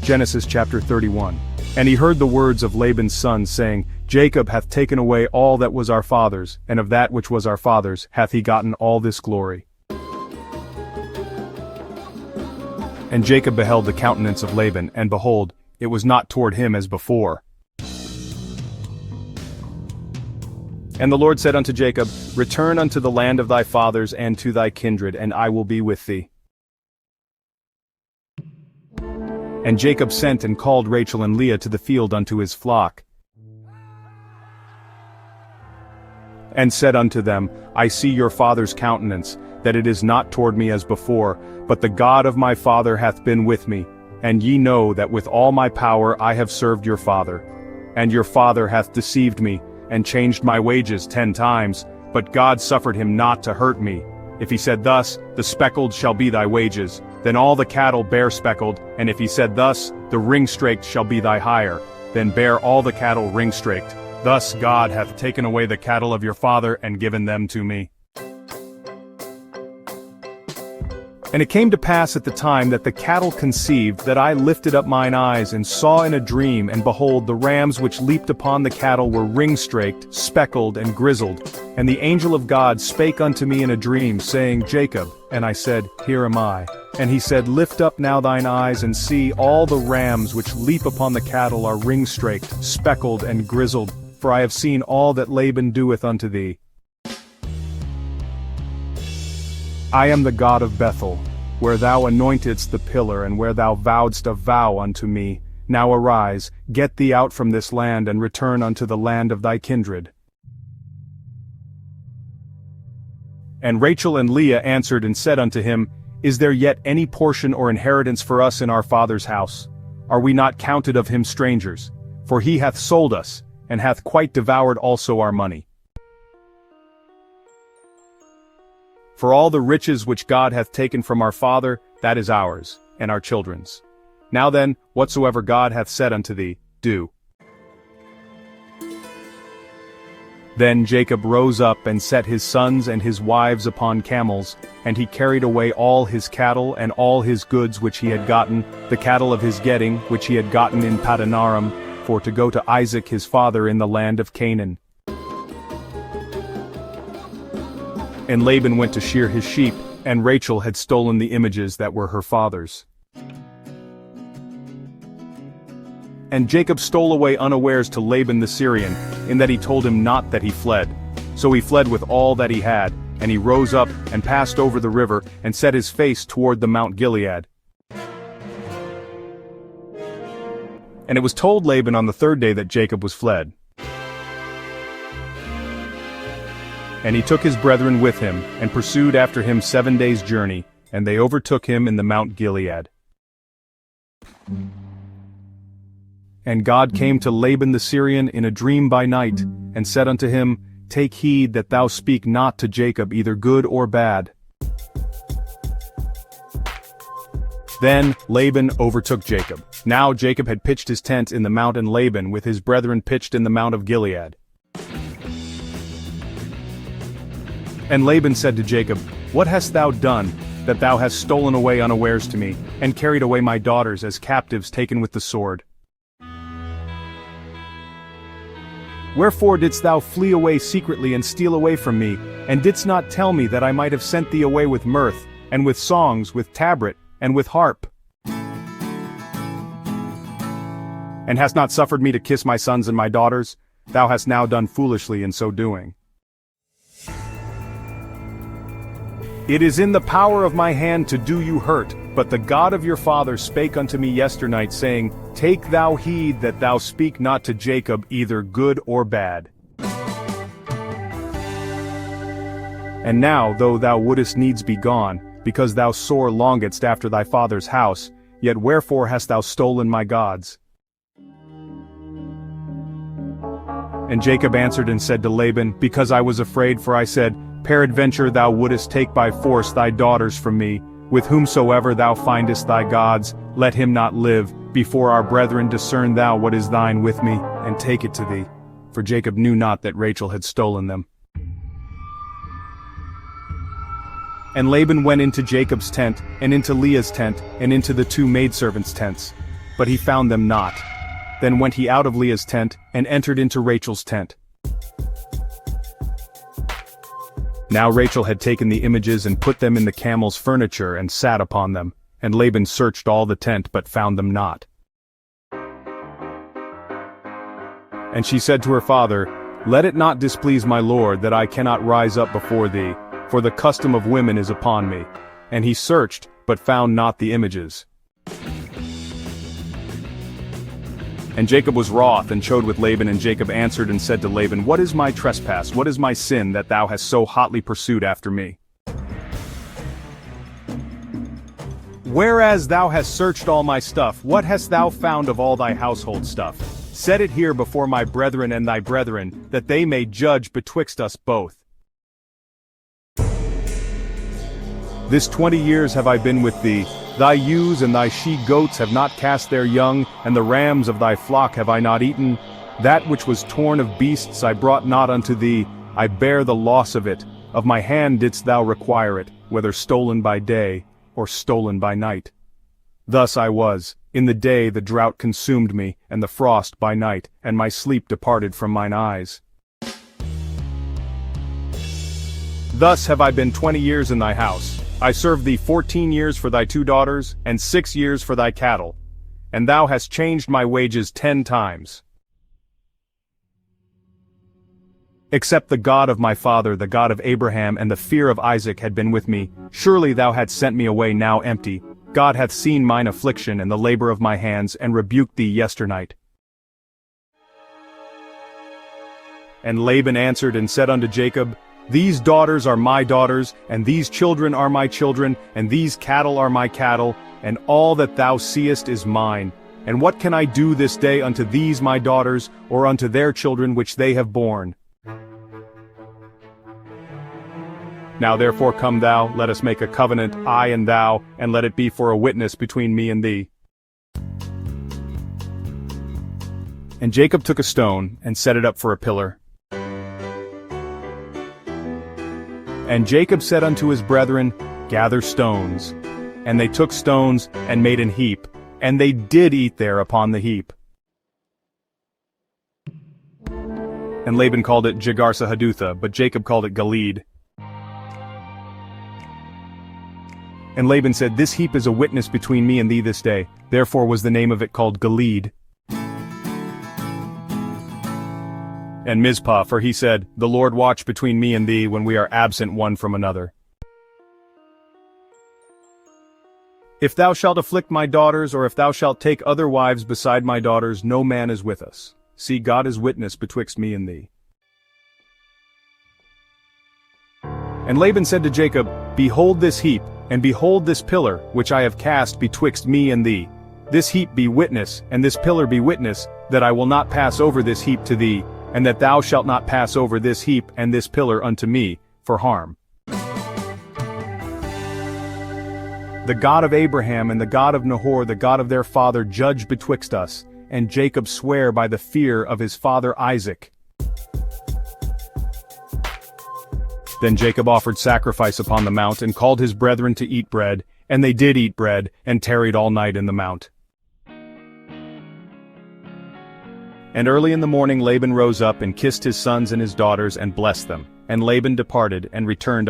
Genesis chapter 31. And he heard the words of Laban's sons, saying, Jacob hath taken away all that was our father's, and of that which was our father's hath he gotten all this glory. And Jacob beheld the countenance of Laban, and behold, it was not toward him as before. And the Lord said unto Jacob, Return unto the land of thy fathers and to thy kindred, and I will be with thee. And Jacob sent and called Rachel and Leah to the field unto his flock, and said unto them, I see your father's countenance, that it is not toward me as before, but the God of my father hath been with me, and ye know that with all my power I have served your father. And your father hath deceived me, and changed my wages 10 times, but God suffered him not to hurt me. If he said thus, the speckled shall be thy wages, then all the cattle bear speckled, and if he said thus, the ring-straked shall be thy hire, then bear all the cattle ring-straked. Thus God hath taken away the cattle of your father, and given them to me. And it came to pass at the time that the cattle conceived, that I lifted up mine eyes, and saw in a dream, and behold, the rams which leaped upon the cattle were ring-straked, speckled, and grizzled. And the angel of God spake unto me in a dream, saying, Jacob. And I said, Here am I. And he said, Lift up now thine eyes, and see, all the rams which leap upon the cattle are ring-straked, speckled, and grizzled, for I have seen all that Laban doeth unto thee. I am the God of Bethel, where thou anointedst the pillar, and where thou vowedst a vow unto me. Now arise, get thee out from this land, and return unto the land of thy kindred. And Rachel and Leah answered and said unto him, Is there yet any portion or inheritance for us in our father's house? Are we not counted of him strangers? For he hath sold us, and hath quite devoured also our money. For all the riches which God hath taken from our father, that is ours, and our children's. Now then, whatsoever God hath said unto thee, do. Then Jacob rose up and set his sons and his wives upon camels, and he carried away all his cattle and all his goods which he had gotten, the cattle of his getting, which he had gotten in Padanaram, for to go to Isaac his father in the land of Canaan. And Laban went to shear his sheep, and Rachel had stolen the images that were her father's. And Jacob stole away unawares to Laban the Syrian, in that he told him not that he fled. So he fled with all that he had, and he rose up, and passed over the river, and set his face toward the Mount Gilead. And it was told Laban on the 3rd day that Jacob was fled. And he took his brethren with him, and pursued after him 7 days' journey, and they overtook him in the Mount Gilead. And God came to Laban the Syrian in a dream by night, and said unto him, Take heed that thou speak not to Jacob either good or bad. Then Laban overtook Jacob. Now Jacob had pitched his tent in the mount, and Laban with his brethren pitched in the Mount of Gilead. And Laban said to Jacob, What hast thou done, that thou hast stolen away unawares to me, and carried away my daughters as captives taken with the sword? Wherefore didst thou flee away secretly and steal away from me, and didst not tell me that I might have sent thee away with mirth, and with songs, with tabret, and with harp? And hast not suffered me to kiss my sons and my daughters? Thou hast now done foolishly in so doing. It is in the power of my hand to do you hurt, but the God of your father spake unto me yesternight, saying, Take thou heed that thou speak not to Jacob either good or bad. And now, though thou wouldest needs be gone, because thou sore longedst after thy father's house, yet wherefore hast thou stolen my gods? And Jacob answered and said to Laban, Because I was afraid, for I said, Peradventure thou wouldest take by force thy daughters from me. With whomsoever thou findest thy gods, let him not live. Before our brethren discern thou what is thine with me, and take it to thee. For Jacob knew not that Rachel had stolen them. And Laban went into Jacob's tent, and into Leah's tent, and into the 2 maidservants' tents. but he found them not. Then went he out of Leah's tent, and entered into Rachel's tent. Now Rachel had taken the images and put them in the camel's furniture and sat upon them, and Laban searched all the tent but found them not. And she said to her father, "Let it not displease my lord that I cannot rise up before thee, for the custom of women is upon me." And he searched, but found not the images. And Jacob was wroth and chode with Laban, and Jacob answered and said to Laban, "What is my trespass, what is my sin, that thou hast so hotly pursued after me? Whereas thou hast searched all my stuff, what hast thou found of all thy household stuff? Set it here before my brethren and thy brethren, that they may judge betwixt us both. This 20 years have I been with thee. Thy ewes and thy she-goats have not cast their young, and the rams of thy flock have I not eaten. That which was torn of beasts I brought not unto thee, I bear the loss of it. Of my hand didst thou require it, whether stolen by day, or stolen by night. Thus I was, in the day the drought consumed me, and the frost by night, and my sleep departed from mine eyes. Thus have I been 20 years in thy house. I served thee 14 years for thy 2 daughters, and 6 years for thy cattle. And thou hast changed my wages 10 times. Except the God of my father, the God of Abraham, and the fear of Isaac had been with me, surely thou hadst sent me away now empty. God hath seen mine affliction and the labor of my hands, and rebuked thee yesternight. And Laban answered and said unto Jacob, These daughters are my daughters, and these children are my children, and these cattle are my cattle, and all that thou seest is mine. And what can I do this day unto these my daughters, or unto their children which they have borne? Now therefore come thou, let us make a covenant, I and thou, and let it be for a witness between me and thee. And Jacob took a stone, and set it up for a pillar. And Jacob said unto his brethren, Gather stones. And they took stones, and made an heap, and they did eat there upon the heap. And Laban called it Jegar-sahadutha, but Jacob called it Gilead. And Laban said, This heap is a witness between me and thee this day. Therefore was the name of it called Gilead. And Mizpah, for he said, The Lord watch between me and thee when we are absent one from another. If thou shalt afflict my daughters, or if thou shalt take other wives beside my daughters, no man is with us. See, God is witness betwixt me and thee. And Laban said to Jacob, Behold this heap, and behold this pillar, which I have cast betwixt me and thee. This heap be witness, and this pillar be witness, that I will not pass over this heap to thee, and that thou shalt not pass over this heap and this pillar unto me, for harm. The God of Abraham and the God of Nahor, the God of their father, judge betwixt us, and Jacob sware by the fear of his father Isaac. Then Jacob offered sacrifice upon the mount, and called his brethren to eat bread, and they did eat bread, and tarried all night in the mount. And early in the morning Laban rose up, and kissed his sons and his daughters, and blessed them. And Laban departed, and returned unto